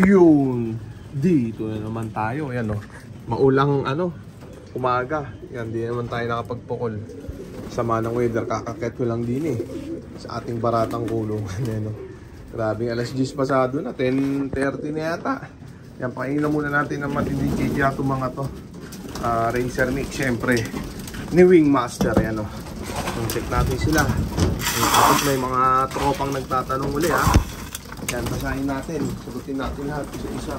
Yun. Dito na naman tayo. Ayan o. Maulang umaga. Yan, di naman tayo nakapagpukol. Sama ng weather. Kakakit ko lang din sa ating baratang kulungan. Ayan o. Grabe, alas 10 pasado na. 10:30 na yata. Yan, pakainin muna natin ng matinding kidya itong mga to. Racer mix, syempre. Ni Wingmaster. Ayan o. Check natin sila. Tapos may mga tropang nagtatanong uli ha. Yan, basahin natin. Sagutin natin lahat isa-isa.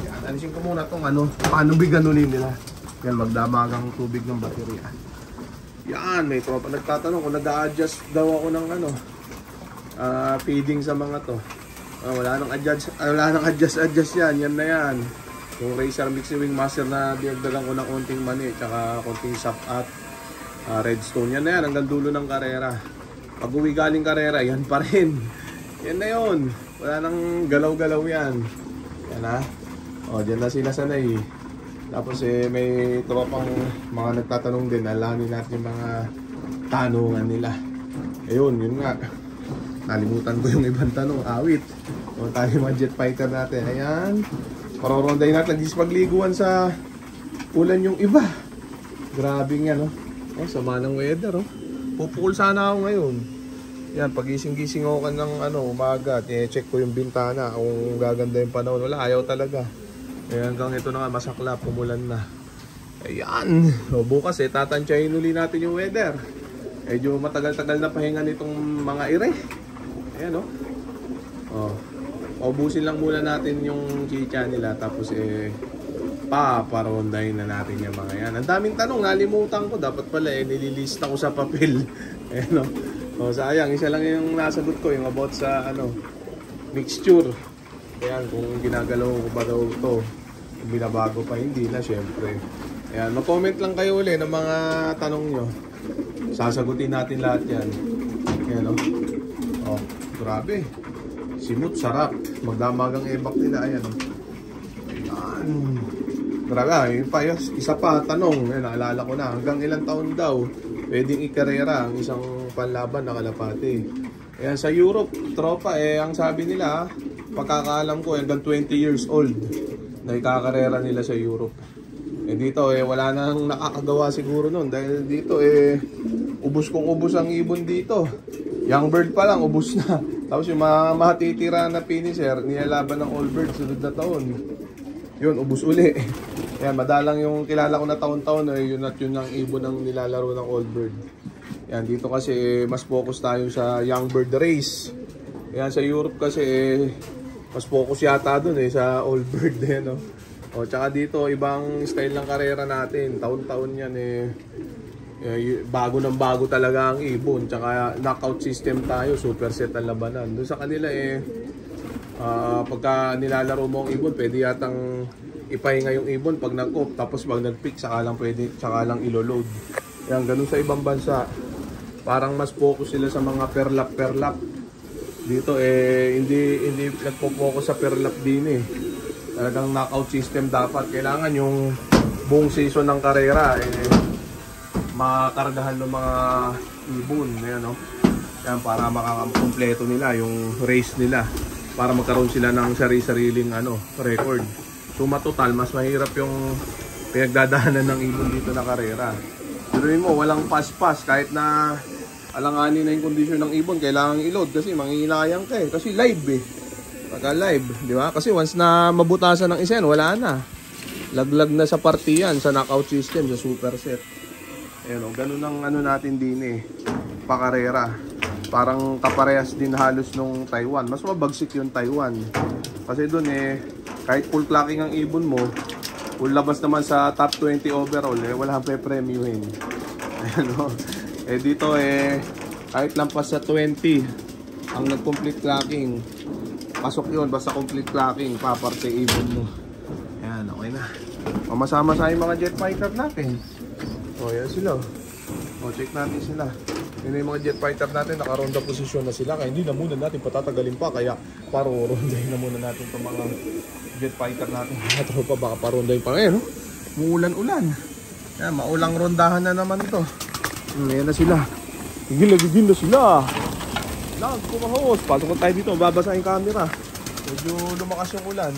Yan, alisin ko muna itong paano biganunin nila. Yan, magdamagang tubig ng baterya. Yan, may tropa nagtatanong kung nag-a-adjust daw ako ng feeding sa mga to. Wala nang adjust yan. Yan na yan. Yung Racer Mix Wingmaster na dinagdagan ko ng konting mani tsaka konting sap at redstone. Yan na yan, hanggang dulo ng karera. Pag uwi galing karera, yan pa rin. Yan na yun. Wala nang galaw-galaw yan. Yan ha. Dyan na sila sanay. Tapos may tropang mga nagtatanong din. Alamin natin yung mga tanungan nila. Ayun, yun nga. Nalimutan ko yung ibang tanong. Awit. Kung tayo mga jet fighter natin. Ayan. Paroronday natin. Nagis pagliguan sa ulan yung iba. Grabe nga sama ng weather Pupukol sana ako ngayon. Yan, pagising-gising ako ng umaga, check ko yung bintana kung gaganda yung panahon. Wala, ayaw talaga. Hanggang ito na nga, masaklap, pumulan na. Ayan. Bukas tatansyahin uli natin yung weather. Medyo matagal-tagal na pahinga nitong mga ire. Ayan ubusin lang muna natin yung chicha nila. Tapos paparondahin na natin yung mga yan. Ang daming tanong, nalimutan ko. Dapat pala nililista ko sa papel. Ayan sayang, isa lang yung nasagot ko, yung about sa mixture. Ayan, kung ginagalaw ko ba daw ito, binabago pa, hindi na syempre. Ayan, mag-comment lang kayo ulit ng mga tanong nyo. Sasagutin natin lahat yan. Ayan grabe. Simut, sarap. Magdamagang ebak nila. Ayan Ayan. Grabe, isa pa tanong. Ayan, naalala ko na. Hanggang ilang taon daw pwedeng ikarera ang isang panlaban na kalapati. Ayan, sa Europe, tropa, ang sabi nila, pagkakaalam ko, hanggang 20 years old na ikakarera nila sa Europe. Dito, wala nang nakakagawa siguro nun. Dahil dito, ubos kong ubos ang ibon dito. Young bird pa lang, ubos na. Tapos yung mga matitira na finisher, nilalaban ng old bird, sunod na taon. Yun, ubos uli. Ayan, madalang yung kilala ko na taon-taon, yun at yun ang ibon ng nilalaro ng old bird. Yan, dito kasi mas focus tayo sa young bird race. Yan, sa Europe kasi mas focus yata dun sa old bird tsaka dito ibang style ng karera natin. Taon-taon yan bago ng bago talaga ang ibon. Tsaka knockout system tayo, super set ang labanan. Doon sa kanila pagka nilalaro mo ang ibon, pwede yatang ipahinga yung ibon pag nag-off. Tapos pag nag-pick, saka lang ilo-load. Yan, ganun sa ibang bansa. Parang mas focus sila sa mga per lap. Dito hindi nagpo-focus sa per lap din Talagang knockout system dapat. Kailangan yung buong season ng karera makakargahan ng mga ibon. Ayan Yan, para makakampleto nila yung race nila. Para magkaroon sila ng sari-sariling record. So matotal, mas mahirap yung pinagdadaanan ng ibon dito na karera. Tuloy mo, walang pass-pass. Kahit na alanganin na yung kondisyon ng ibon, kailangan i-load kasi manghihinayang ka kasi live pagka live, di ba? Kasi once na mabutasan ng isa yan, wala na. Laglag na sa partiyan, sa knockout system, sa super set. Ayan ganun ang natin din pakarera. Parang kaparehas din halos nung Taiwan. Mas mabagsik yung Taiwan. Kasi dun kahit full clocking ang ibon mo, kung labas naman sa top 20 overall, wala kang pe-premiuhin. Ayan dito kahit lampas sa 20 ang nag-complete clocking, pasok yun. Basta complete clocking, paparte ibon mo. Ayan, okay na. Masama sa yung mga jet fighter natin. Yan sila. Check natin sila. Yun yung mga jet fighter natin, nakaronda posisyon na sila. Kaya hindi na muna natin patatagalin pa. Kaya parurondahin na muna natin itong mga jet fighter natin. Mga tropa, baka parondahin pa ngayon. Muulan-ulan. Yan, maulang rondahan na naman ito. Ayan na sila. Gigil na sila. Kumahos. Pasok tayo dito, babasa yung camera. Medyo lumakas yung ulan.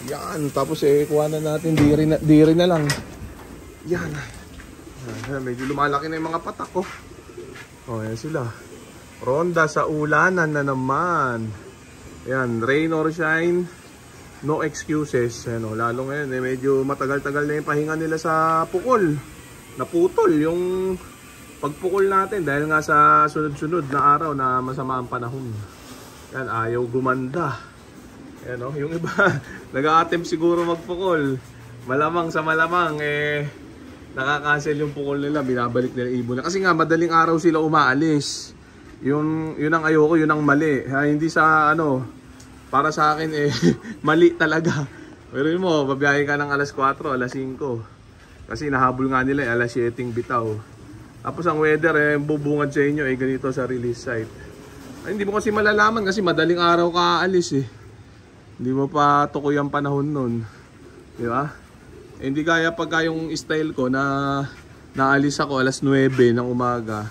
Yan, tapos kuha na natin, diri na lang. Yan. Medyo lumalaki na yung mga patak ko. Yan sila. Ronda sa ulanan na naman. Yan, rain or shine, no excuses. Lalo ngayon, medyo matagal-tagal na yung pahinga nila sa pukol. Naputol yung pagpukol natin dahil nga sa sunod-sunod na araw na masama ang panahon. Yan, ayaw gumanda. Yan, yung iba, nag-a-attempt siguro magpukol. Malamang sa malamang, nakakancel yung pukol nila, binabalik nila ibon. Kasi nga, madaling araw sila umaalis. Yun ang ayoko, yun ang mali. Hindi sa, para sa akin, mali talaga. Pero yun mo, babiyahe ka ng alas 4, alas 5. Kasi nahabol nga nila, alas 7 bitaw. Tapos ang weather, bubungad sa inyo, ganito sa release site. Hindi mo kasi malalaman kasi madaling araw ka aalis Hindi mo pa tukoy ang panahon nun. Di ba? Hindi kaya pagka yung style ko na naalis ako alas 9 ng umaga.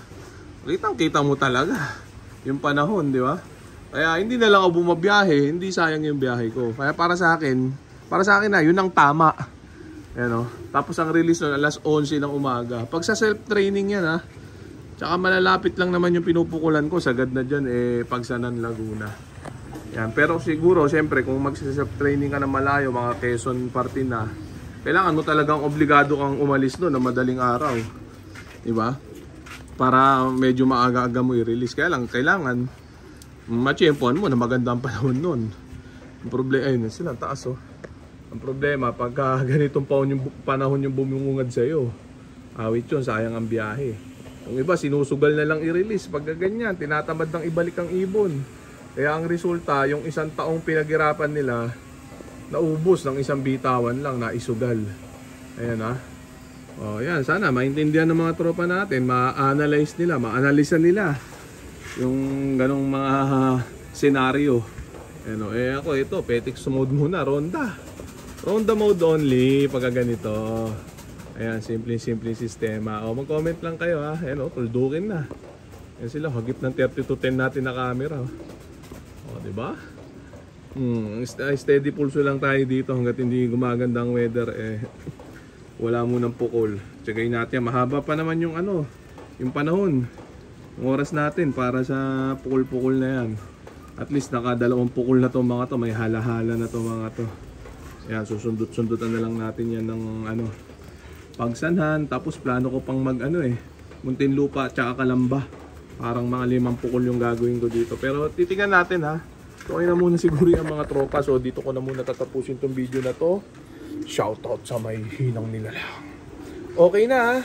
Kitang-kita mo talaga yung panahon, di ba? Kaya hindi na lang ako bumabiyahe, hindi sayang yung biyahe ko. Kaya para sa akin na, yun ang tama. Tapos ang release nun alas 11 ng umaga. Pag sa self-training yan tsaka malalapit lang naman yung pinupukulan ko, sagad na dyan Pagsanan, Laguna. Yan. Pero siguro, siyempre, kung mag-self-training ka na malayo, mga Quezon parte na, kailangan mo talagang obligado kang umalis doon na madaling araw. Diba? Para medyo maaga-aga mo i-release. Kaya lang, kailangan ma-champion mo na maganda ang panahon nun. Ang problema, ayun sila, taas Ang problema, pagka ganitong panahon yung bumungungad sa'yo, awit yun, sayang ang biyahe. Yung iba, sinusugal na lang i-release. Pagka ganyan, tinatamad ng ibalik ang ibon. Kaya ang resulta, yung isang taong pinaghirapan nila, naubos ng isang bitawan lang, naisugal. Ayan yan, sana maintindihan ng mga tropa natin, ma-analyze nila, ma-analysan nila yung ganong mga senaryo. Ako ito, Petix mode muna, Ronda mode only, pagka ganito. Ayan, simple sistema. Mag-comment lang kayo tuldukin na. Ayan sila, hagip ng 30-10 natin na camera. Diba? Steady pulso lang tayo dito hanggat hindi gumaganda ang weather wala munang pukol. Tsagayin natin, mahaba pa naman yung yung panahon. Yung oras natin para sa pukol-pukol na yan. At least nakadalawang pukol na to mga to, may hala-hala na to mga to. Yan, susundot-sundutan na lang natin yan ng pagsanhan. Tapos plano ko pang Muntinlupa at saka Kalamba. Parang mga 5 pukol yung gagawin ko dito. Pero titingnan natin Okay na muna siguro yung mga tropa. So dito ko na muna tatapusin tong video na to. Shoutout sa may hinang nila lang. Okay na